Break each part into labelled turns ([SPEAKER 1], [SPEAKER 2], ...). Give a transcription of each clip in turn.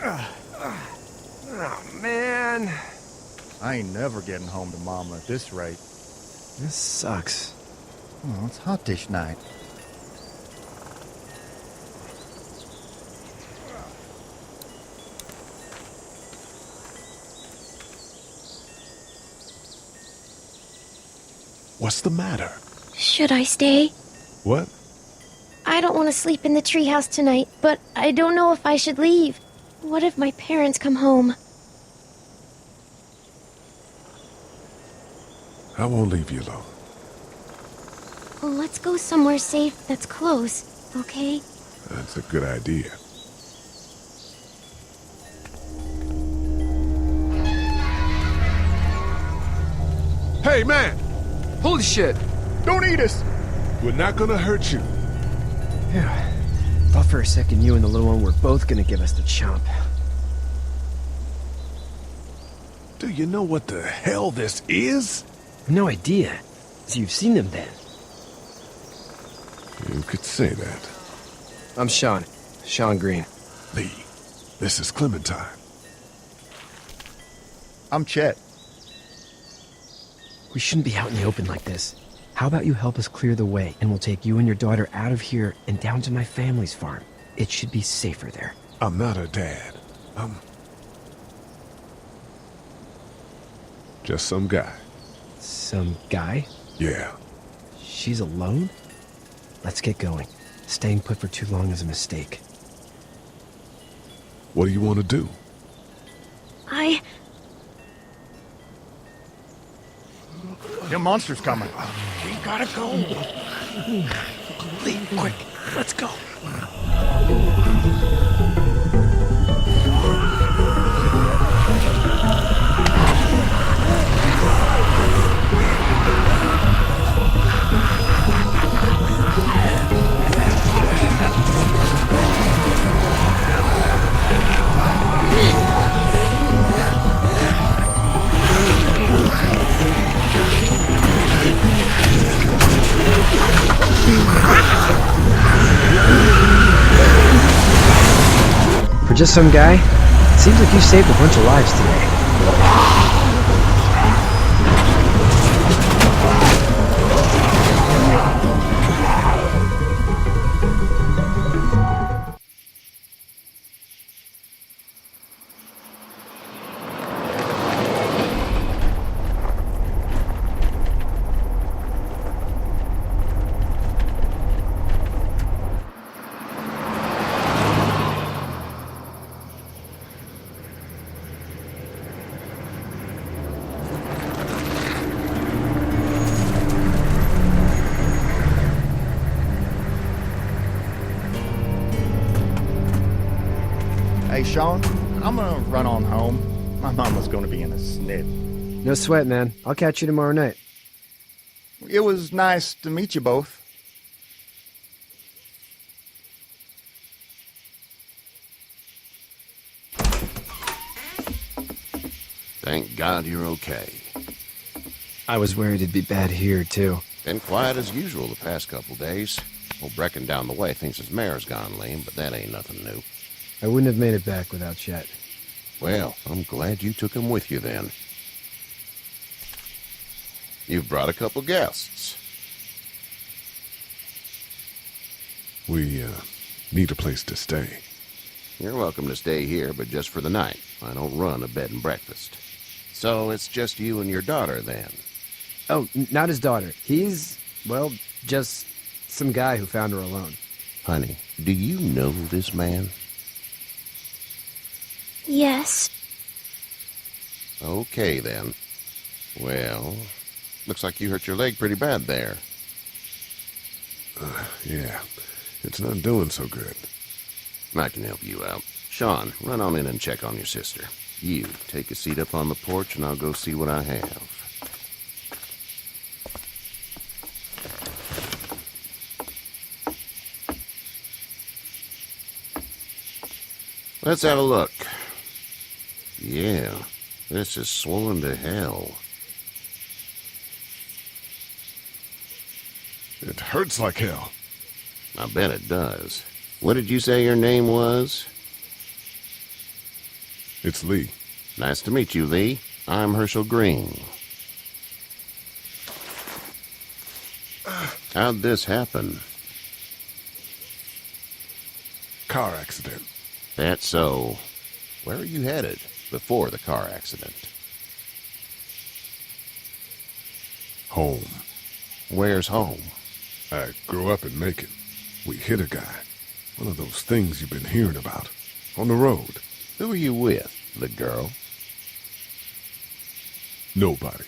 [SPEAKER 1] Oh, man.
[SPEAKER 2] I ain't never getting home to Mama at this rate.
[SPEAKER 1] This sucks.
[SPEAKER 2] Oh, it's hot this night.
[SPEAKER 3] What's the matter?
[SPEAKER 4] Should I stay?
[SPEAKER 3] What?
[SPEAKER 4] I don't want to sleep in the treehouse tonight, but I don't know if I should leave. What if my parents come home?
[SPEAKER 3] I won't leave you alone.
[SPEAKER 4] Well, let's go somewhere safe that's close, okay?
[SPEAKER 3] That's a good idea. Hey, man!
[SPEAKER 1] Holy shit!
[SPEAKER 2] Don't eat us!
[SPEAKER 3] We're not gonna hurt you.
[SPEAKER 1] Yeah. Thought for a second you and the little one were both gonna give us the chomp.
[SPEAKER 3] Do you know what the hell this is?
[SPEAKER 1] No idea. So you've seen them then?
[SPEAKER 3] You could say that.
[SPEAKER 1] I'm Sean. Sean Green.
[SPEAKER 3] Lee, this is Clementine.
[SPEAKER 2] I'm Chet.
[SPEAKER 1] We shouldn't be out in the open like this. How about you help us clear the way, and we'll take you and your daughter out of here and down to my family's farm. It should be safer there.
[SPEAKER 3] I'm not her dad. I'm just some guy.
[SPEAKER 1] Some guy?
[SPEAKER 3] Yeah.
[SPEAKER 1] She's alone? Let's get going. Staying put for too long is a mistake.
[SPEAKER 3] What do you want to do?
[SPEAKER 2] Your monster's coming.
[SPEAKER 3] We gotta go.
[SPEAKER 1] Lee, quick, let's go. For just some guy, it seems like you saved a bunch of lives today.
[SPEAKER 2] Hey, Sean, I'm gonna run on home. My mama's gonna be in a snit.
[SPEAKER 1] No sweat, man. I'll catch you tomorrow night.
[SPEAKER 2] It was nice to meet you both.
[SPEAKER 5] Thank God you're okay.
[SPEAKER 1] I was worried it'd be bad here, too.
[SPEAKER 5] Been quiet as usual the past couple days. Old Brecken down the way thinks his mare's gone lame, but that ain't nothing new.
[SPEAKER 1] I wouldn't have made it back without Chet.
[SPEAKER 5] Well, I'm glad you took him with you then. You've brought a couple guests.
[SPEAKER 3] We, need a place to stay.
[SPEAKER 5] You're welcome to stay here, but just for the night. I don't run a bed and breakfast. So it's just you and your daughter then?
[SPEAKER 1] Oh, not his daughter. He's, well, just some guy who found her alone.
[SPEAKER 5] Honey, do you know this man?
[SPEAKER 4] Yes.
[SPEAKER 5] Okay, then. Well, looks like you hurt your leg pretty bad there.
[SPEAKER 3] Yeah. It's not doing so good.
[SPEAKER 5] I can help you out. Sean, run on in and check on your sister. You, take a seat up on the porch and I'll go see what I have. Let's have a look. Yeah, this is swollen to hell.
[SPEAKER 3] It hurts like hell.
[SPEAKER 5] I bet it does. What did you say your name was?
[SPEAKER 3] It's Lee.
[SPEAKER 5] Nice to meet you, Lee. I'm Herschel Green. How'd this happen?
[SPEAKER 3] Car accident.
[SPEAKER 5] That's so. Where are you headed before the car accident?
[SPEAKER 3] Home.
[SPEAKER 5] Where's home?
[SPEAKER 3] I grew up in Macon. We hit a guy. One of those things you've been hearing about. On the road.
[SPEAKER 5] Who are you with? The girl?
[SPEAKER 3] Nobody.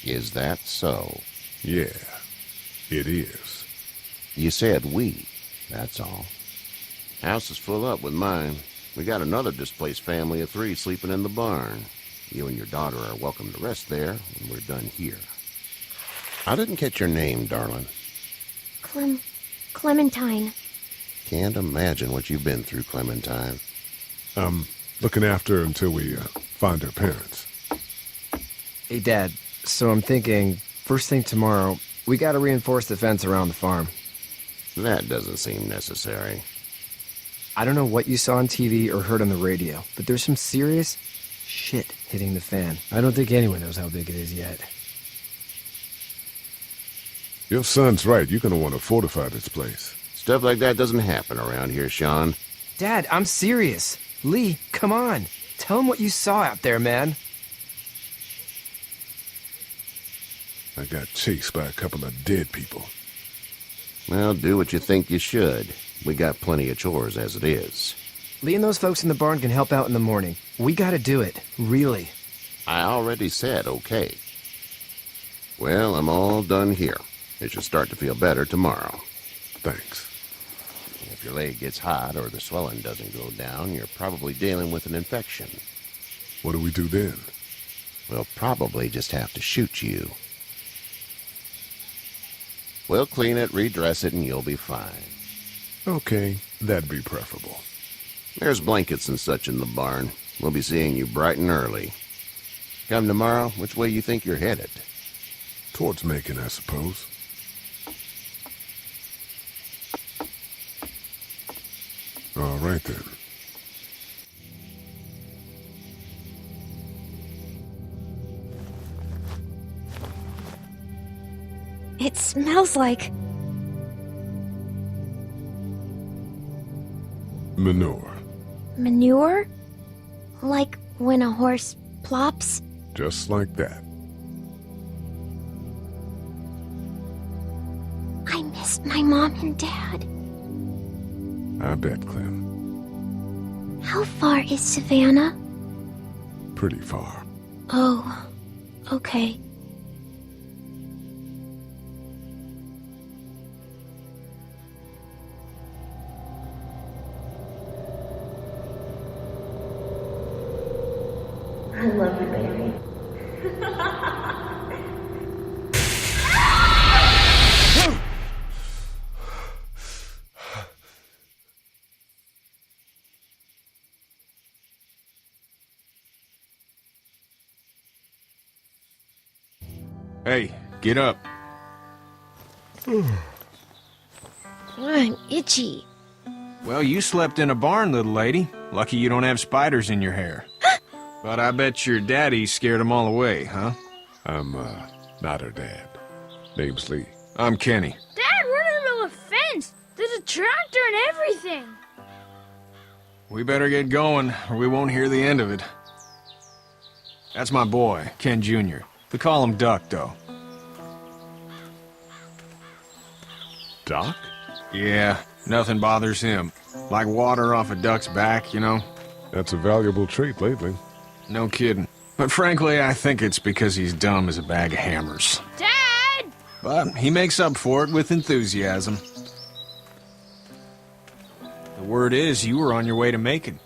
[SPEAKER 5] Is that so?
[SPEAKER 3] Yeah, it is.
[SPEAKER 5] You said we. That's all. House is full up with mine. We got another displaced family of 3 sleeping in the barn. You and your daughter are welcome to rest there when we're done here. I didn't catch your name, darling.
[SPEAKER 4] Clementine.
[SPEAKER 5] Can't imagine what you've been through, Clementine.
[SPEAKER 3] I'm looking after her until we find her parents.
[SPEAKER 1] Hey, Dad, so I'm thinking, first thing tomorrow, we gotta reinforce the fence around the farm.
[SPEAKER 5] That doesn't seem necessary.
[SPEAKER 1] I don't know what you saw on TV or heard on the radio, but there's some serious shit hitting the fan. I don't think anyone knows how big it is yet.
[SPEAKER 3] Your son's right. You're gonna want to fortify this place.
[SPEAKER 5] Stuff like that doesn't happen around here, Sean.
[SPEAKER 1] Dad, I'm serious. Lee, come on. Tell him what you saw out there, man.
[SPEAKER 3] I got chased by a couple of dead people.
[SPEAKER 5] Well, do what you think you should. We got plenty of chores as it is.
[SPEAKER 1] Lee and those folks in the barn can help out in the morning. We gotta do it. Really.
[SPEAKER 5] I already said okay. Well, I'm all done here. It should start to feel better tomorrow.
[SPEAKER 3] Thanks.
[SPEAKER 5] If your leg gets hot or the swelling doesn't go down, you're probably dealing with an infection.
[SPEAKER 3] What do we do then?
[SPEAKER 5] We'll probably just have to shoot you. We'll clean it, redress it, and you'll be fine.
[SPEAKER 3] Okay, that'd be preferable.
[SPEAKER 5] There's blankets and such in the barn. We'll be seeing you bright and early. Come tomorrow, which way you think you're headed?
[SPEAKER 3] Towards Macon, I suppose. All right, then.
[SPEAKER 4] It smells like...
[SPEAKER 3] Manure.
[SPEAKER 4] manure? Like when a horse plops?
[SPEAKER 3] Just like that.
[SPEAKER 4] I missed my mom and dad.
[SPEAKER 3] I bet, Clem.
[SPEAKER 4] How far is Savannah?
[SPEAKER 3] Pretty far.
[SPEAKER 4] Oh, okay. I love you, baby.
[SPEAKER 6] Hey, get up.
[SPEAKER 4] I'm itchy.
[SPEAKER 6] Well, you slept in a barn, little lady. Lucky you don't have spiders in your hair. But I bet your daddy scared them all away, huh?
[SPEAKER 3] I'm, not her dad. Name's Lee.
[SPEAKER 6] I'm Kenny.
[SPEAKER 7] Dad, we're in the middle of a fence. There's a tractor and everything.
[SPEAKER 6] We better get going, or we won't hear the end of it. That's my boy, Ken Jr. They call him Duck, though.
[SPEAKER 3] Doc?
[SPEAKER 6] Yeah, nothing bothers him. Like water off a duck's back, you know?
[SPEAKER 3] That's a valuable trait lately.
[SPEAKER 6] No kidding. But frankly, I think it's because he's dumb as a bag of hammers.
[SPEAKER 7] Dad!
[SPEAKER 6] But he makes up for it with enthusiasm. The word is you were on your way to Macon.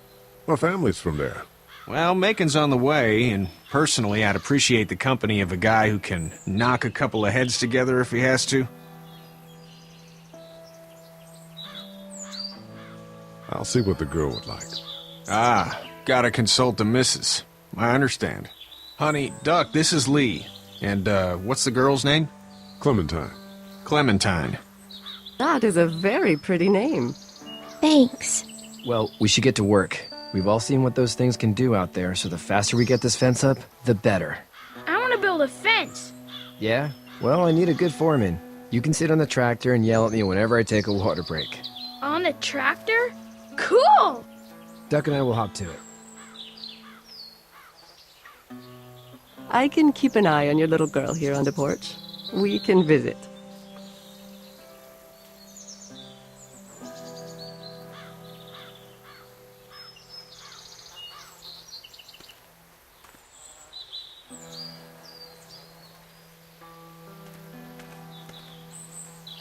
[SPEAKER 3] My family's from there.
[SPEAKER 6] Well, Macon's on the way, and personally, I'd appreciate the company of a guy who can knock a couple of heads together if he has to.
[SPEAKER 3] I'll see what the girl would like.
[SPEAKER 6] Ah, gotta consult the missus. I understand. Honey, Duck, this is Lee. And, what's the girl's name?
[SPEAKER 3] Clementine.
[SPEAKER 6] Clementine.
[SPEAKER 8] That is a very pretty name.
[SPEAKER 4] Thanks.
[SPEAKER 1] Well, we should get to work. We've all seen what those things can do out there, so the faster we get this fence up, the better.
[SPEAKER 7] I want to build a fence.
[SPEAKER 1] Yeah? Well, I need a good foreman. You can sit on the tractor and yell at me whenever I take a water break.
[SPEAKER 7] On a tractor? Cool!
[SPEAKER 1] Duck and I will hop to it.
[SPEAKER 8] I can keep an eye on your little girl here on the porch. We can visit.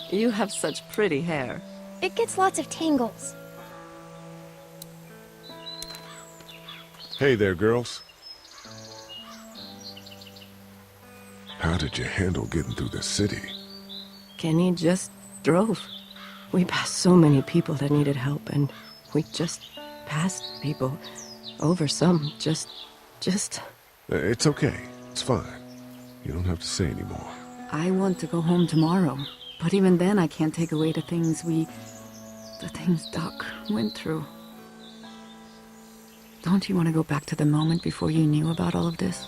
[SPEAKER 8] You have such pretty hair.
[SPEAKER 4] It gets lots of tangles.
[SPEAKER 3] Hey there, girls. How did you handle getting through the city?
[SPEAKER 8] Kenny just drove. We passed so many people that needed help, and we just passed people. Over some, just...
[SPEAKER 3] It's okay. It's fine. You don't have to say anymore.
[SPEAKER 9] I want to go home tomorrow, but even then I can't take away the things Doc went through. Don't you want to go back to the moment before you knew about all of this?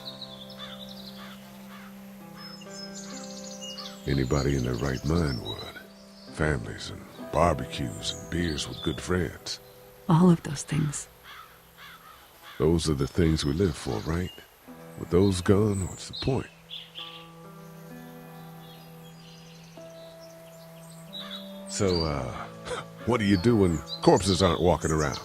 [SPEAKER 3] Anybody in their right mind would. Families and barbecues and beers with good friends.
[SPEAKER 9] All of those things.
[SPEAKER 3] Those are the things we live for, right? With those gone, what's the point? So, what do you do when corpses aren't walking around?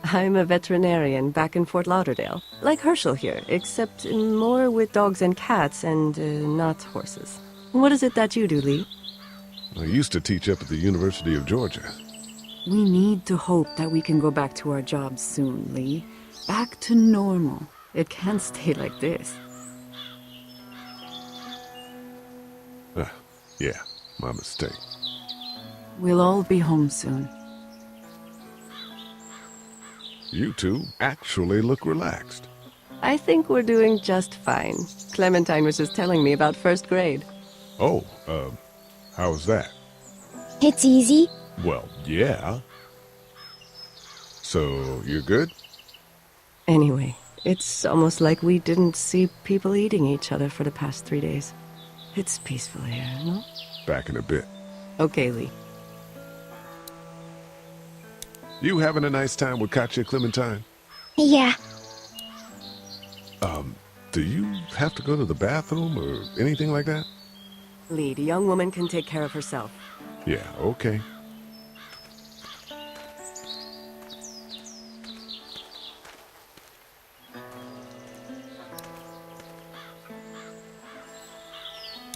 [SPEAKER 8] I'm a veterinarian back in Fort Lauderdale. Like Herschel here, except more with dogs and cats and not horses. What is it that you do, Lee?
[SPEAKER 3] I used to teach up at the University of Georgia.
[SPEAKER 9] We need to hope that we can go back to our jobs soon, Lee. Back to normal.
[SPEAKER 8] It can't stay like this.
[SPEAKER 3] Yeah, my mistake.
[SPEAKER 9] We'll all be home soon.
[SPEAKER 3] You two actually look relaxed.
[SPEAKER 8] I think we're doing just fine. Clementine was just telling me about first grade.
[SPEAKER 3] Oh, how's that?
[SPEAKER 4] It's easy.
[SPEAKER 3] Well, yeah. So, you're good?
[SPEAKER 8] Anyway, it's almost like we didn't see people eating each other for the past 3 days. It's peaceful here, no?
[SPEAKER 3] Back in a bit.
[SPEAKER 8] Okay, Lee.
[SPEAKER 3] You having a nice time with Katya, Clementine?
[SPEAKER 4] Yeah.
[SPEAKER 3] Do you have to go to the bathroom or anything like that?
[SPEAKER 8] Lee, the young woman can take care of herself.
[SPEAKER 3] Yeah, okay.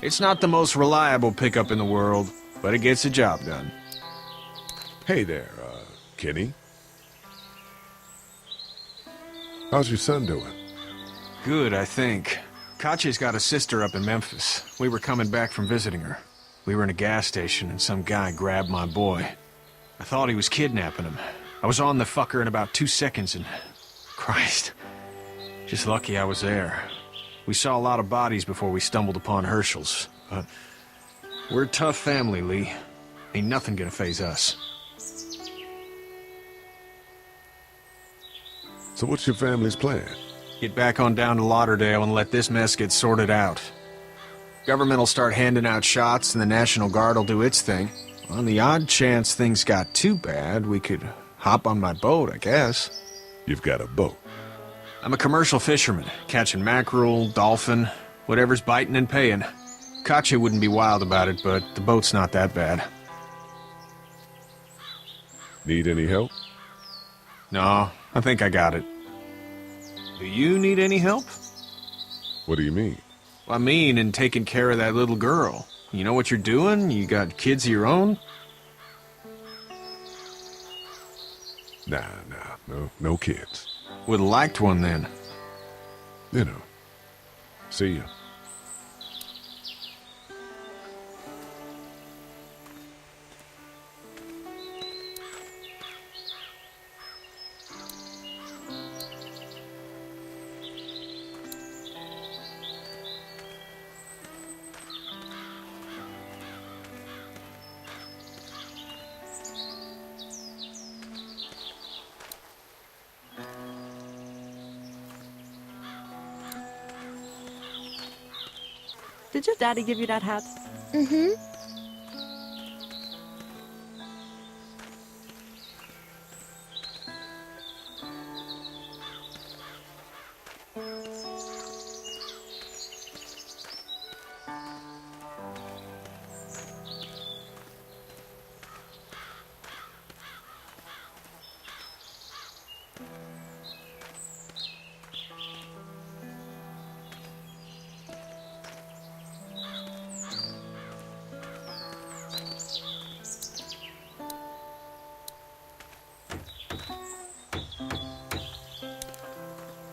[SPEAKER 6] It's not the most reliable pickup in the world, but it gets the job done.
[SPEAKER 3] Hey there, Kenny. How's your son doing?
[SPEAKER 6] Good, I think. Katya's got a sister up in Memphis. We were coming back from visiting her. We were in a gas station and some guy grabbed my boy. I thought he was kidnapping him. I was on the fucker in about 2 seconds and... Christ. Just lucky I was there. We saw a lot of bodies before we stumbled upon Herschel's. But we're a tough family, Lee. Ain't nothing gonna faze us.
[SPEAKER 3] So what's your family's plan?
[SPEAKER 6] Get back on down to Lauderdale and let this mess get sorted out. Government will start handing out shots and the National Guard will do its thing. On the odd chance things got too bad, we could hop on my boat, I guess.
[SPEAKER 3] You've got a boat.
[SPEAKER 6] I'm a commercial fisherman, catching mackerel, dolphin, whatever's biting and paying. Katya wouldn't be wild about it, but the boat's not that bad.
[SPEAKER 3] Need any help?
[SPEAKER 6] No, I think I got it. Do you need any help?
[SPEAKER 3] What do you mean?
[SPEAKER 6] I mean, in taking care of that little girl. You know what you're doing? You got kids of your own?
[SPEAKER 3] Nah, no kids.
[SPEAKER 6] Would've liked one then.
[SPEAKER 3] You know. See ya.
[SPEAKER 8] Did your daddy give you that hat?
[SPEAKER 4] Mm-hmm.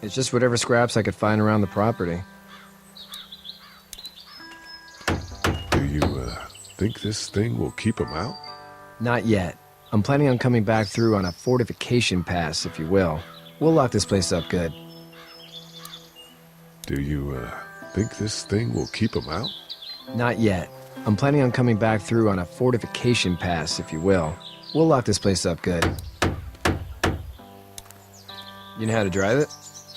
[SPEAKER 1] It's just whatever scraps I could find around the property.
[SPEAKER 3] Do you, think this thing will keep him out?
[SPEAKER 1] Not yet. I'm planning on coming back through on a fortification pass, if you will. We'll lock this place up good.
[SPEAKER 3] Do you, think this thing will keep him out?
[SPEAKER 1] Not yet. I'm planning on coming back through on a fortification pass, if you will. We'll lock this place up good. You know how to drive it?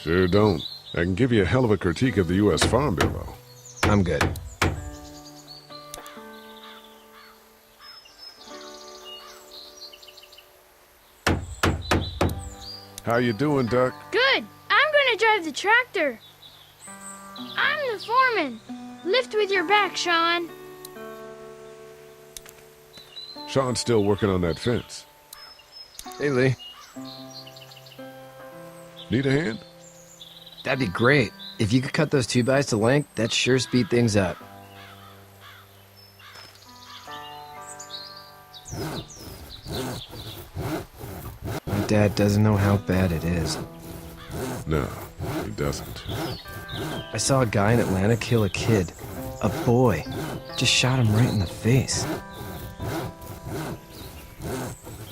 [SPEAKER 3] Sure don't. I can give you a hell of a critique of the U.S. Farm Bill, though.
[SPEAKER 1] I'm good.
[SPEAKER 3] How you doing, Duck?
[SPEAKER 7] Good. I'm gonna drive the tractor. I'm the foreman. Lift with your back, Sean.
[SPEAKER 3] Sean's still working on that fence.
[SPEAKER 1] Hey, Lee.
[SPEAKER 3] Need a hand?
[SPEAKER 1] That'd be great. If you could cut those 2x to length, that'd sure speed things up. My dad doesn't know how bad it is.
[SPEAKER 3] No, he doesn't.
[SPEAKER 1] I saw a guy in Atlanta kill a kid. A boy. Just shot him right in the face.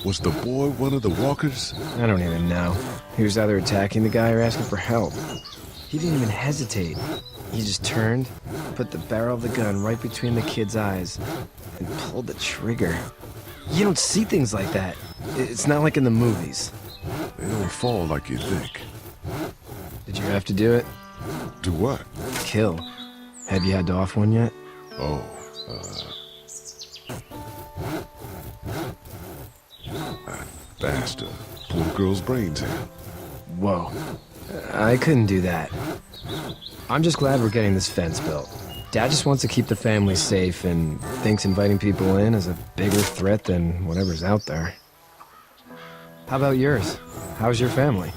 [SPEAKER 3] Was the boy one of the walkers?
[SPEAKER 1] I don't even know. He was either attacking the guy or asking for help. He didn't even hesitate. He just turned, put the barrel of the gun right between the kid's eyes, and pulled the trigger. You don't see things like that. It's not like in the movies.
[SPEAKER 3] They don't fall like you think.
[SPEAKER 1] Did you have to do it?
[SPEAKER 3] Do what?
[SPEAKER 1] Kill. Have you had to off one yet?
[SPEAKER 3] Oh, that bastard pulled a girl's brains out.
[SPEAKER 1] Whoa. I couldn't do that. I'm just glad we're getting this fence built. Dad just wants to keep the family safe and thinks inviting people in is a bigger threat than whatever's out there. How about yours? How's your family?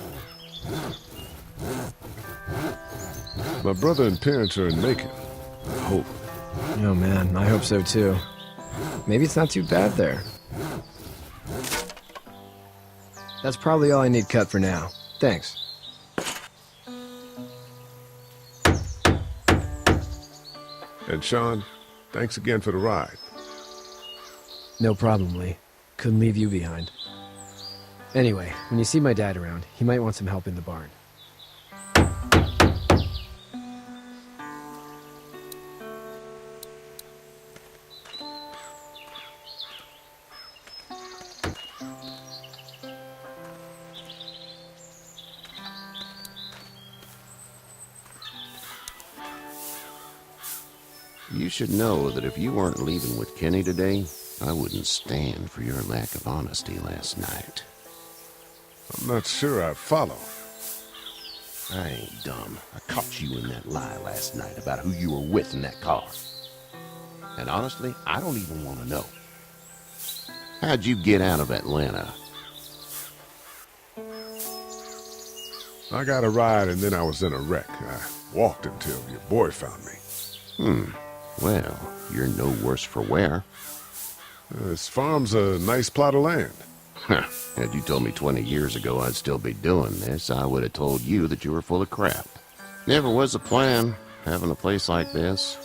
[SPEAKER 3] My brother and parents are in Macon. I hope.
[SPEAKER 1] Oh man, I hope so too. Maybe it's not too bad there. That's probably all I need cut for now. Thanks.
[SPEAKER 3] And Sean, thanks again for the ride.
[SPEAKER 1] No problem, Lee. Couldn't leave you behind. Anyway, when you see my dad around, he might want some help in the barn.
[SPEAKER 5] You should know that if you weren't leaving with Kenny today, I wouldn't stand for your lack of honesty last night.
[SPEAKER 3] I'm not sure I follow.
[SPEAKER 5] I ain't dumb. I caught you in that lie last night about who you were with in that car. And honestly, I don't even want to know. How'd you get out of Atlanta?
[SPEAKER 3] I got a ride and then I was in a wreck. I walked until your boy found me.
[SPEAKER 5] Well, you're no worse for wear.
[SPEAKER 3] This farm's a nice plot of land.
[SPEAKER 5] Had you told me 20 years ago I'd still be doing this, I would have told you that you were full of crap. Never was a plan, having a place like this.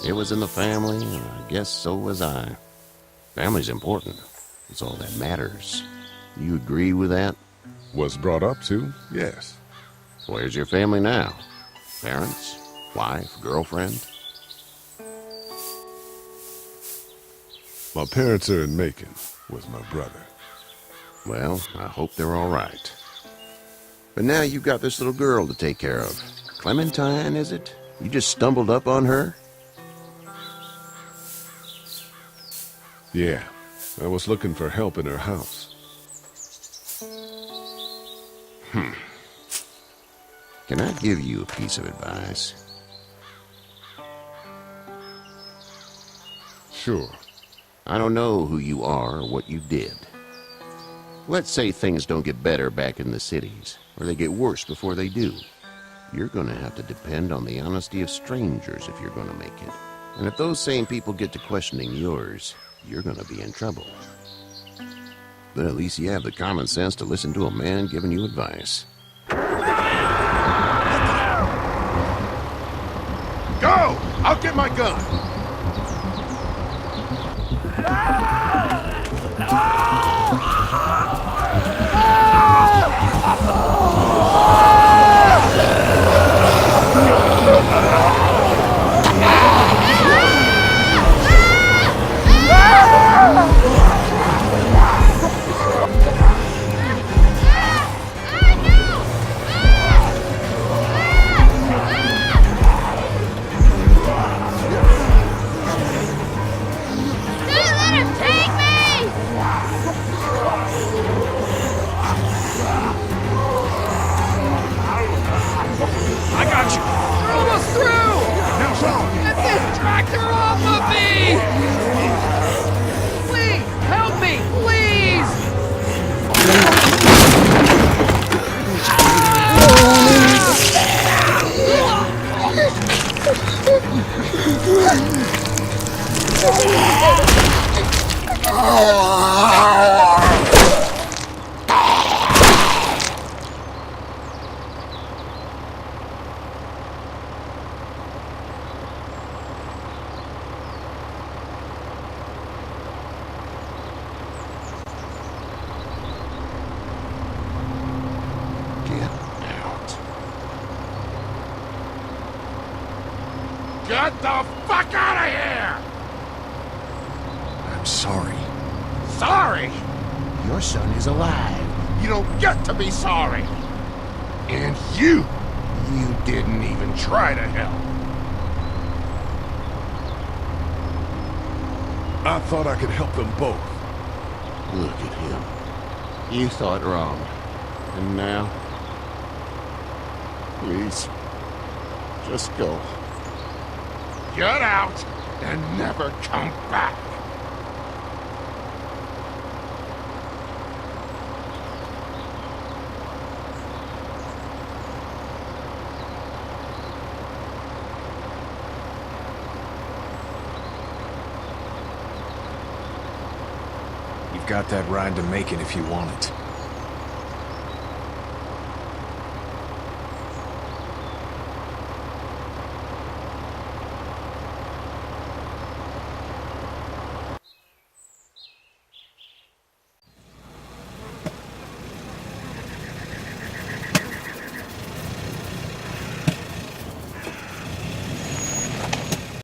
[SPEAKER 5] It was in the family, and I guess so was I. Family's important. It's all that matters. You agree with that?
[SPEAKER 3] Was brought up to, yes.
[SPEAKER 5] Where's your family now? Parents? Wife? Girlfriend?
[SPEAKER 3] My parents are in Macon with my brother.
[SPEAKER 5] Well, I hope they're all right. But now you've got this little girl to take care of. Clementine, is it? You just stumbled up on her?
[SPEAKER 3] Yeah, I was looking for help in her house.
[SPEAKER 5] Can I give you a piece of advice?
[SPEAKER 3] Sure.
[SPEAKER 5] I don't know who you are or what you did. Let's say things don't get better back in the cities, or they get worse before they do. You're gonna have to depend on the honesty of strangers if you're gonna make it. And if those same people get to questioning yours, you're gonna be in trouble. But at least you have the common sense to listen to a man giving you advice.
[SPEAKER 3] Go! I'll get my gun!
[SPEAKER 7] Don't let him take me!
[SPEAKER 6] I got you.
[SPEAKER 10] We're almost through!
[SPEAKER 3] Now, Sean!
[SPEAKER 10] Get this tractor off of me! Please, help me, please!
[SPEAKER 5] Get out.
[SPEAKER 3] Get the fuck out of here!
[SPEAKER 6] I'm sorry.
[SPEAKER 3] Sorry? Your son is alive. You don't get to be sorry. And you didn't even try to help. I thought I could help them both.
[SPEAKER 5] Look at him. You thought wrong. And now? Please. Just go.
[SPEAKER 3] Get out and never come back.
[SPEAKER 6] You've got that ride to make it if you want it.